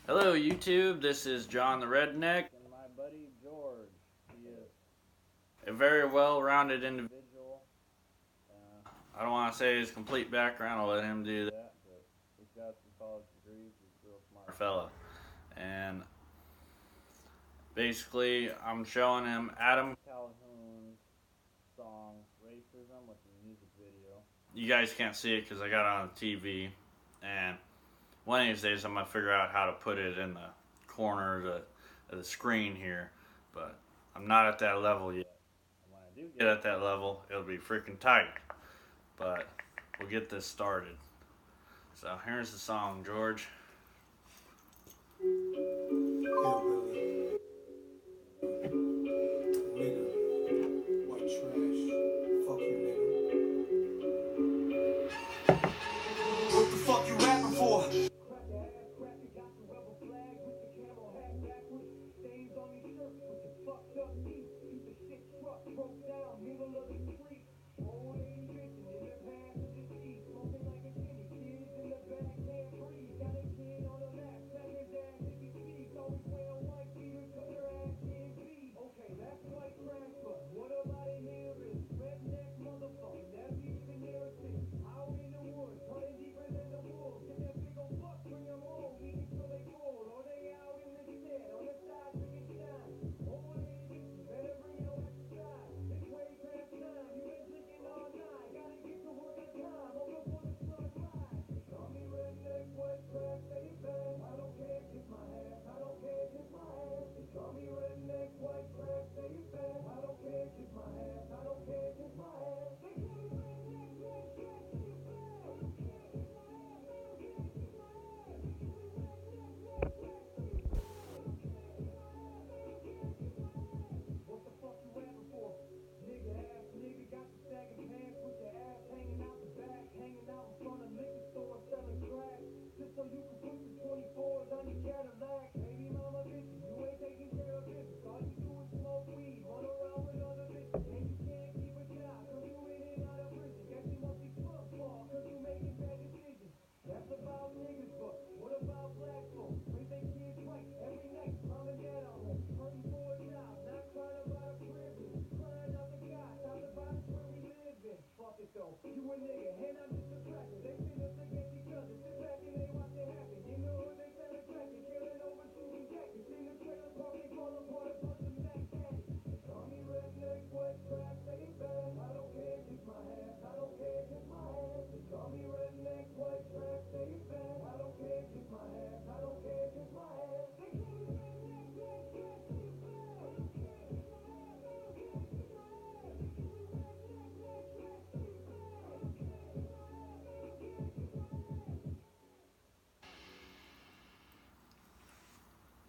Hello, YouTube. This is John the Redneck and my buddy George. He is a very well-rounded individual. I don't want to say his complete background. I'll let him do that. But he's got some college degrees. He's a real smart fella. And basically, I'm showing him Adam Calhoun's song "Racism" with the music video. You guys can't see it because I got it on the TV, and one of these days I'm gonna figure out how to put it in the corner of the screen here, but I'm not at that level yet. And when I do get at that level, it'll be freaking tight. But we'll get this started. So here's the song, George. Hillbilly, nigga, white trash, fuck you, nigga. What the fuck you rapping for?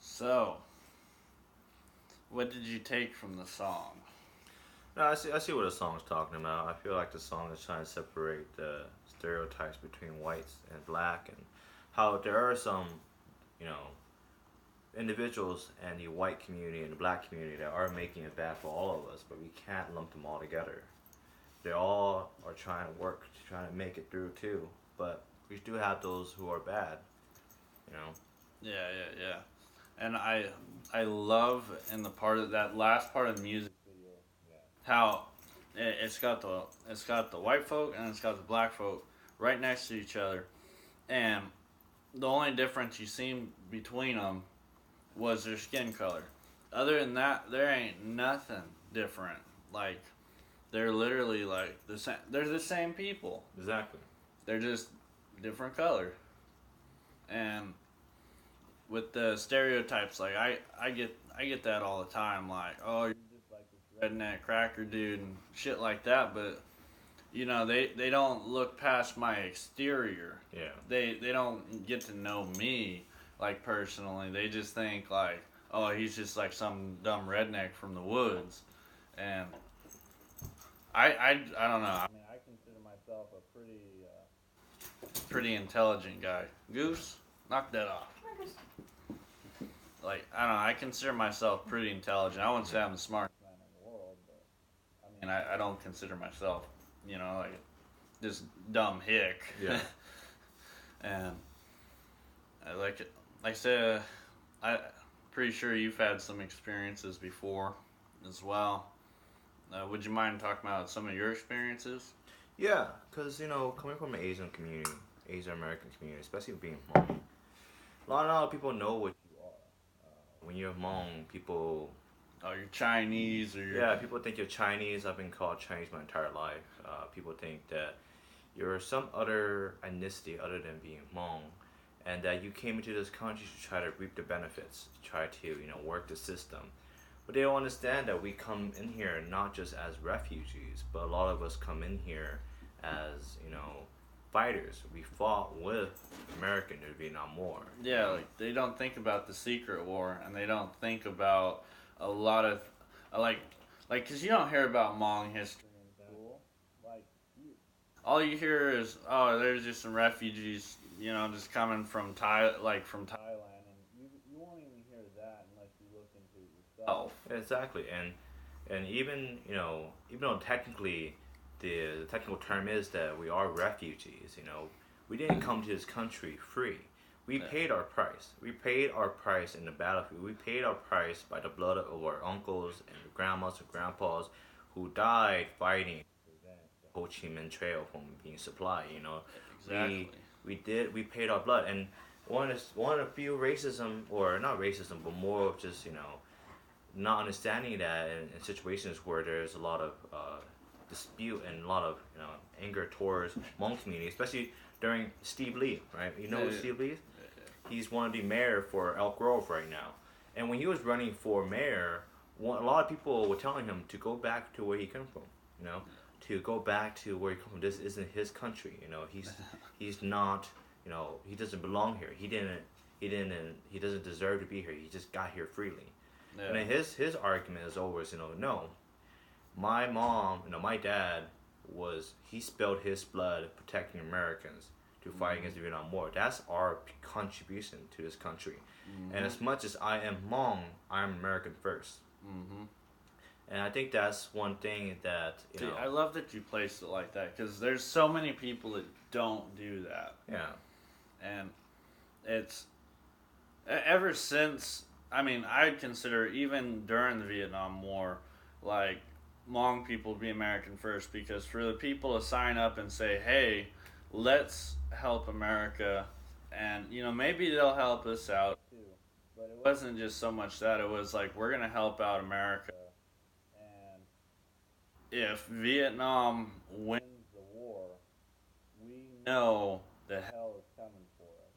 So, what did you take from the song? No, I see what the song's talking about. I feel like the song is trying to separate the stereotypes between whites and black, and how there are some, you know, individuals in the white community and the black community that are making it bad for all of us, but we can't lump them all together. They all are trying to work, trying to make it through too, but we do have those who are bad, you know. Yeah. And I love in the part of that last part of the music video how it's got the white folk and it's got the black folk right next to each other, and the only difference you seen between them was their skin color. Other than that, there ain't nothing different. Like they're literally like the same. They're the same people. Exactly. They're just different color. And with the stereotypes, like I get that all the time. Like, oh, you're just like this redneck cracker dude and shit like that. But you know, they don't look past my exterior. Yeah. They don't get to know me like personally. They just think like, oh, he's just like some dumb redneck from the woods, and I don't know. I mean, I consider myself a pretty intelligent guy. Goose, knock that off. Like, I don't know, I consider myself pretty intelligent. I wouldn't say I'm the smartest man in the world, but I mean, I don't consider myself, you know, like this dumb hick. Yeah. And like I said, I pretty sure you've had some experiences before as well. Would you mind talking about some of your experiences? Yeah, because, coming from an Asian community, Asian American community, especially being Hmong, a lot of people know what you are. When you're Hmong, people, Oh, you're Chinese or you're yeah, people think you're Chinese. I've been called Chinese my entire life. People think that you're some other ethnicity other than being Hmong, and that you came into this country to try to reap the benefits, to try to, work the system. But they don't understand that we come in here not just as refugees, but a lot of us come in here as, fighters. We fought with American in the Vietnam War. yeah, like they don't think about the secret war, and they don't think about a lot of like because you don't hear about Hmong history in school. Like you, all you hear is, oh, there's just some refugees, just coming from from Thailand, and you won't even hear that unless you look into it yourself. Exactly, and even even though technically the technical term is that we are refugees, we didn't come to this country free. We Yeah. paid our price. We paid our price in the battlefield. We paid our price by the blood of our uncles and grandmas and grandpas who died fighting to prevent the Ho Chi Minh Trail from being supplied. Exactly. We paid our blood, and one of the few racism, or not racism, but more of just not understanding that in situations where there's a lot of dispute and a lot of anger towards Hmong community, especially during Steve Lee, right? You know Yeah. Steve Lee? He's want to be mayor for Elk Grove right now, and when he was running for mayor, a lot of people were telling him to go back to where he came from, to go back to where he come from. This isn't his country, he's not, he doesn't belong here. He doesn't deserve to be here. He just got here freely. Yeah. And then his argument is always, no, my mom, my dad he spilled his blood protecting Americans to fight against the Vietnam War. That's our contribution to this country. And as much as I am Hmong, I'm American first. Mm-hmm. And I think that's one thing that See, I love that you placed it like that, because there's so many people that don't do that. Yeah. And it's ever since, I'd consider even during the Vietnam War, like Hmong people to be American first, because for the people to sign up and say, hey, let's help America, and maybe they'll help us out too, but it wasn't just so much that. It was like, we're gonna help out America, and if Vietnam wins the war, we know that hell is coming for us.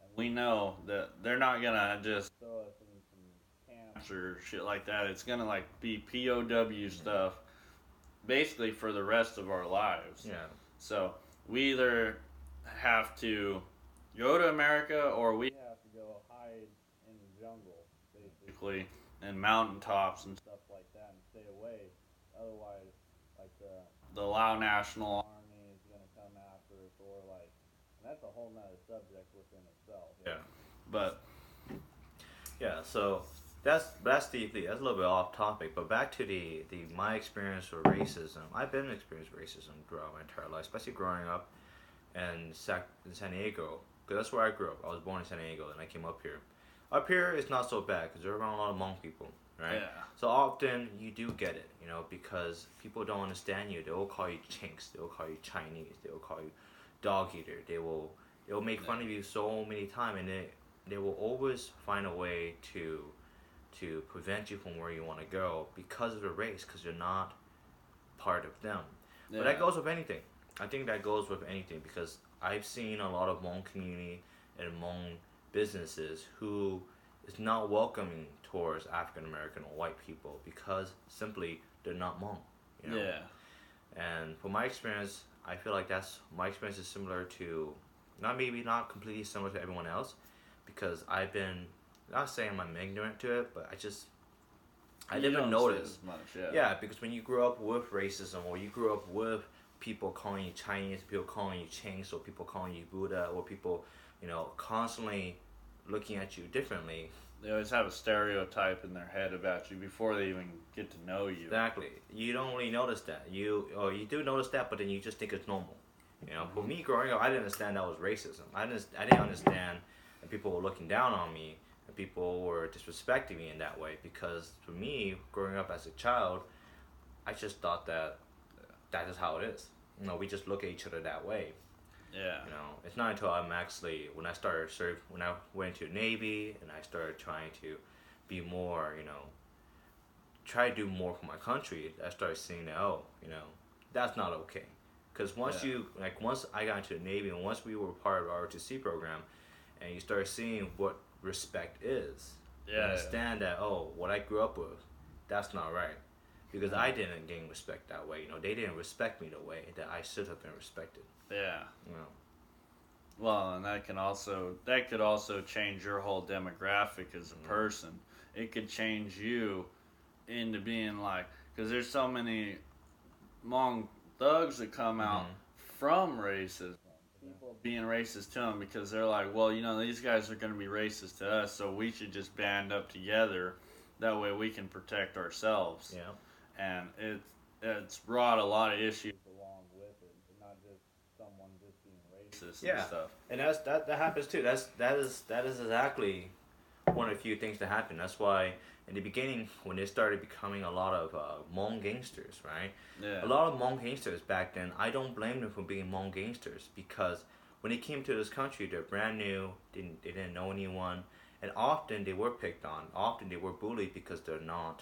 And we know that they're not gonna just throw us in some camps or shit like that. It's gonna be POW stuff, basically for the rest of our lives. Yeah. So we either have to go to America, or we have to go hide in the jungle, basically, and mountaintops and stuff like that, and stay away. Otherwise, the Lao National Army is gonna come after us, or and that's a whole nother subject within itself. Yeah. But Yeah, so that's deeply, that's a little bit off topic, but back to the my experience with racism. I've been experienced racism throughout my entire life, especially growing up in San Diego, because that's where I grew up. I was born in San Diego, and I came up here. Up here, it's not so bad because they're around a lot of Hmong people, right? yeah, So often you do get it, because people don't understand you. They will call you chinks. They will call you Chinese. They will call you dog eater. They'll make fun of you so many times, and they will always find a way to prevent you from where you want to go because of the race, because you're not part of them. yeah. But that goes with anything. I think that goes with anything, because I've seen a lot of Hmong community and Hmong businesses who is not welcoming towards African American or white people because simply they're not Hmong. Yeah. And from my experience, I feel like my experience is similar to, not completely similar to everyone else, because I've been, not saying I'm ignorant to it, but I You didn't don't notice. see as much, yeah. Yeah, because when you grow up with racism, or you grew up with people calling you Chinese, people calling you Chinks, or people calling you Buddha, or people, constantly looking at you differently. They always have a stereotype in their head about you before they even get to know you. Exactly. You don't really notice that. You do notice that, but then you just think it's normal. For me growing up, I didn't understand that was racism. I didn't understand and people were looking down on me, and people were disrespecting me in that way. Because for me, growing up as a child, I just thought that that is how it is. We just look at each other that way. Yeah. It's not until I'm actually when I started when I went to Navy and I started trying to be more, try to do more for my country. I started seeing that that's not okay. Because once I got into the Navy and once we were part of the ROTC program, and you start seeing what respect is, you understand that what I grew up with, that's not right. Because I didn't gain respect that way. They didn't respect me the way that I should have been respected. Yeah. Well, and that could also change your whole demographic as a person. It could change you into being like, because there's so many Hmong thugs that come out from racism. People being racist to them because they're like, well, these guys are going to be racist to us, so we should just band up together. That way we can protect ourselves. Yeah. And it's brought a lot of issues along with it, not just someone just being racist and stuff. And that happens too. That is exactly one of the few things that happen. That's why in the beginning when they started becoming a lot of Hmong gangsters, right? Yeah. A lot of Hmong gangsters back then, I don't blame them for being Hmong gangsters because when they came to this country, they're brand new. They didn't know anyone, and often they were picked on. Often they were bullied because they're not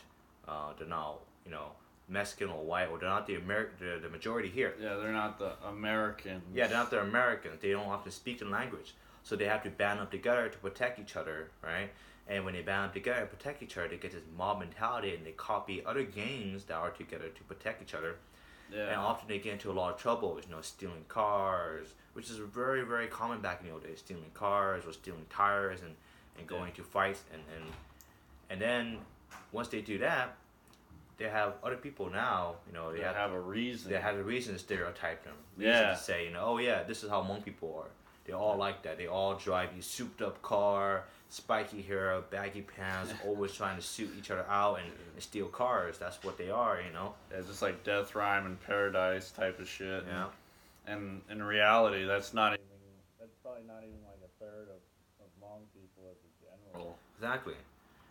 Mexican or white, or they're not the majority here. Yeah, they're not the Americans. Yeah, they're not the Americans. They don't often speak the language, so they have to band up together to protect each other, right? And when they band up together and protect each other, they get this mob mentality, and they copy other gangs that are together to protect each other. Yeah. And often they get into a lot of trouble, stealing cars, which is very, very common back in the old days. Stealing cars or stealing tires and going to fights, and then once they do that, they have other people now, they have a reason. They have a reason to stereotype them. To say, oh yeah, this is how Hmong people are. They're all like that. They all drive these souped up car, spiky hair, baggy pants, always trying to suit each other out and steal cars. That's what they are, Yeah, just like Death Rhyme and Paradise type of shit. Yeah. And in reality, that's probably not even like a third of Hmong people as a general. Exactly.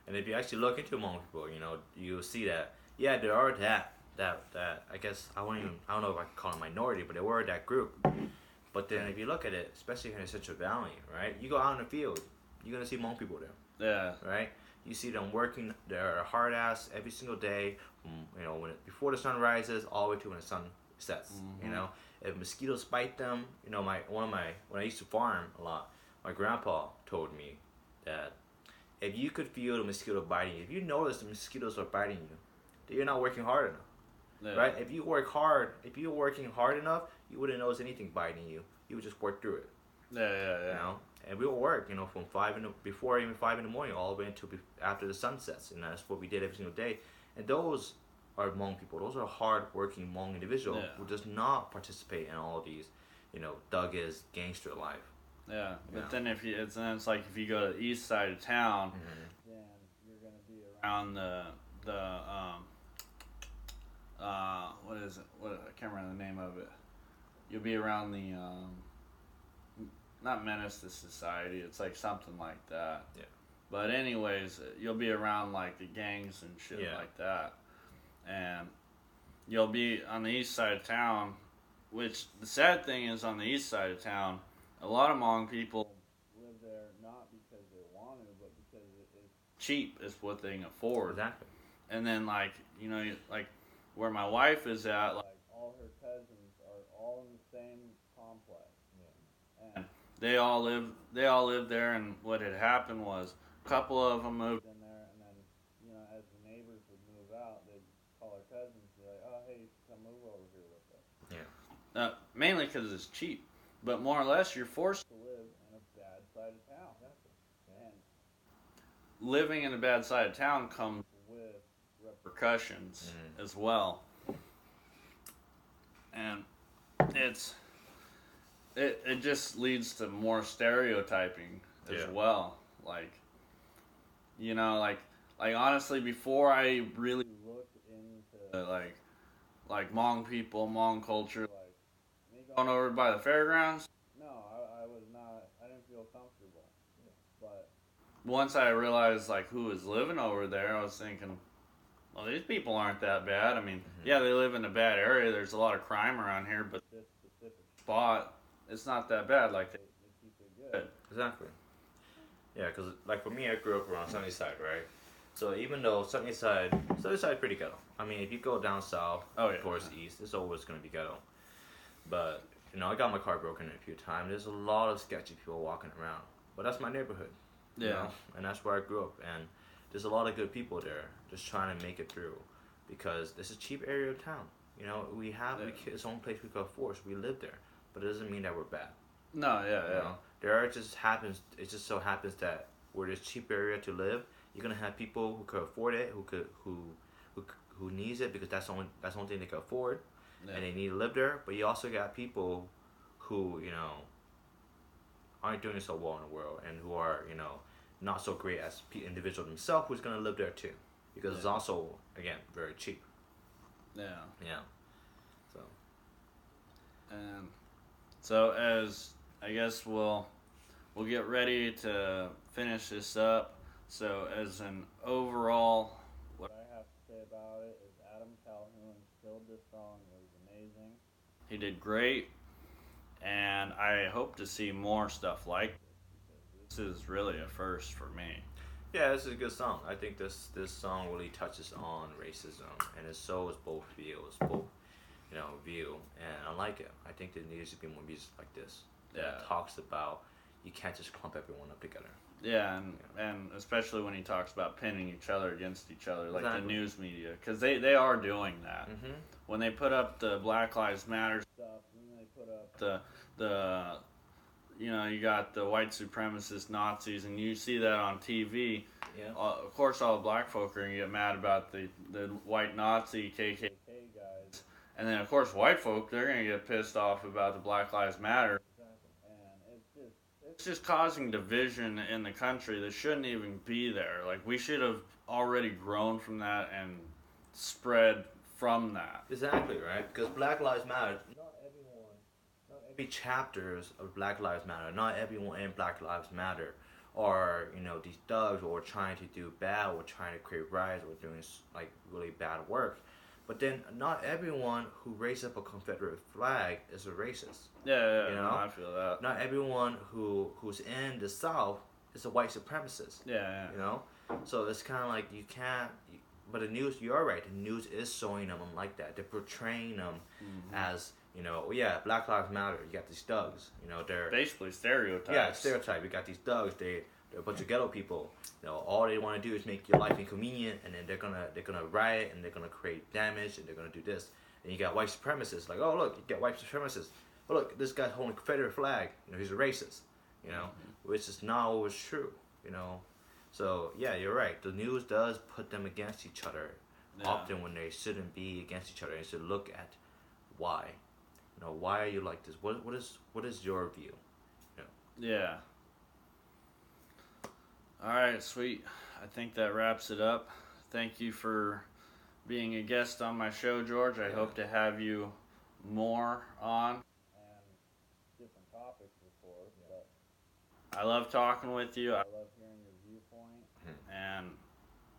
And if you actually look into Hmong people, you'll see that. Yeah, there are that I guess I don't know if I can call them minority, but there were that group. But then if you look at it, especially here in the Central Valley, right? You go out in the field, you're gonna see Hmong people there. Yeah. Right? You see them working their hard ass every single day, from before the sun rises all the way to when the sun sets. If mosquitoes bite them, when I used to farm a lot, my grandpa told me that if you could feel the mosquito biting you, if you notice the mosquitoes are biting you, that you're not working hard enough. Yeah. Right? If you're working hard enough, you wouldn't notice anything biting you. You would just work through it. Yeah. And we would work, from 5 before even 5 in the morning, all the way until after the sun sets, and that's what we did every single day. And those are Hmong people. Those are hard-working Hmong individuals who does not participate in all of these, thuggish gangster life. Yeah, but then it's like if you go to the east side of town, then you're gonna be around the what is it? I can't remember the name of it. You'll be around the not menace to society. It's like something like that. Yeah. But anyways, you'll be around like the gangs and shit like that, and you'll be on the east side of town. Which the sad thing is, on the east side of town, a lot of Hmong people live there not because they want to, but because it's cheap. It's what they can afford. Exactly. And then like where my wife is at, like all her cousins are all in the same complex. Yeah. And they all live there. And what had happened was a couple of them moved in there, and then as the neighbors would move out, they'd call her cousins and be like, "Oh, hey, come move over here with us." Yeah. Mainly because it's cheap. But more or less, you're forced to live in a bad side of town. And living in a bad side of town comes with repercussions as well. And it just leads to more stereotyping as well. Like honestly, before I really looked into like Hmong people, Hmong culture, going over by the fairgrounds? No, I was not. I didn't feel comfortable. once I realized like who was living over there, I was thinking, well, these people aren't that bad. I mean, yeah, they live in a bad area. There's a lot of crime around here, but this specific spot, it's not that bad. Like they keep it good. Exactly. Yeah, because like for me, I grew up around Sunnyside, right? So even though Sunnyside pretty ghetto. I mean, if you go down south, towards the east, it's always gonna be ghetto. But I got my car broken in a few times. There's a lot of sketchy people walking around, but that's my neighborhood. Yeah. And that's where I grew up, and there's a lot of good people there, just trying to make it through, because this is a cheap area of town. We have its own place we can afford, so we live there, but it doesn't mean that we're bad. No, yeah. It just so happens that where there's cheap area to live, you're gonna have people who could afford it, who needs it because that's the only thing they can afford, and they need to live there. But you also got people who aren't doing so well in the world, and who are not so great as individual themselves, who's gonna live there too, because it's also again very cheap. Yeah. So. And so as I guess we'll get ready to finish this up. So as an overall, what I have to say about it is Adam Calhoun killed this song. It was amazing. He did great, and I hope to see more stuff like this, because this is really a first for me. Yeah, this is a good song. I think this song really touches on racism, and it shows both views, and I like it. I think there needs to be more music like this that talks about you can't just clump everyone up together. Yeah, and especially when he talks about pinning each other against each other, like the news media, because they are doing that. Mm-hmm. When they put up the Black Lives Matter stuff, when they put up the you got the white supremacist Nazis, and you see that on TV. Yeah. Of course, all the black folk are gonna get mad about the white Nazi KKK guys, and then of course white folk, they're gonna get pissed off about the Black Lives Matter. And it's just causing division in the country that shouldn't even be there. Like, we should have already grown from that and spread from that. Exactly, right? Because Black Lives Matter, not every chapters of Black Lives Matter, not everyone in Black Lives Matter are, these thugs or trying to do bad or trying to create riots or doing like really bad work. But then not everyone who raised up a Confederate flag is a racist. Yeah, I feel that. Not everyone who's in the South is a white supremacist. Yeah. So it's kind of like you can't. But the news, you're right. The news is showing them like that. They're portraying them as Black Lives Matter. You got these thugs. They're basically stereotypes. Yeah, stereotype. You got these thugs. They're a bunch of ghetto people. All they want to do is make your life inconvenient, and then they're gonna riot, and they're gonna create damage, and they're gonna do this. And you got white supremacists. Like, oh look, you got white supremacists. Oh look, this guy's holding a Confederate flag. He's a racist. Which is not always true. So yeah, you're right. The news does put them against each other often when they shouldn't be against each other. You should look at why. Why are you like this? What is your view? Yeah. All right, sweet. I think that wraps it up. Thank you for being a guest on my show, George. I hope to have you more on. And different topics, of course. But I love talking with you. I love hearing your viewpoint. And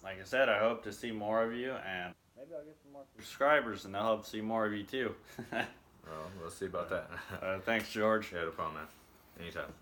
like I said, I hope to see more of you. And maybe I'll get some more subscribers, and I'll hope to see more of you, too. Well, we'll see about that. Thanks, George. Yeah, no problem, man. Anytime.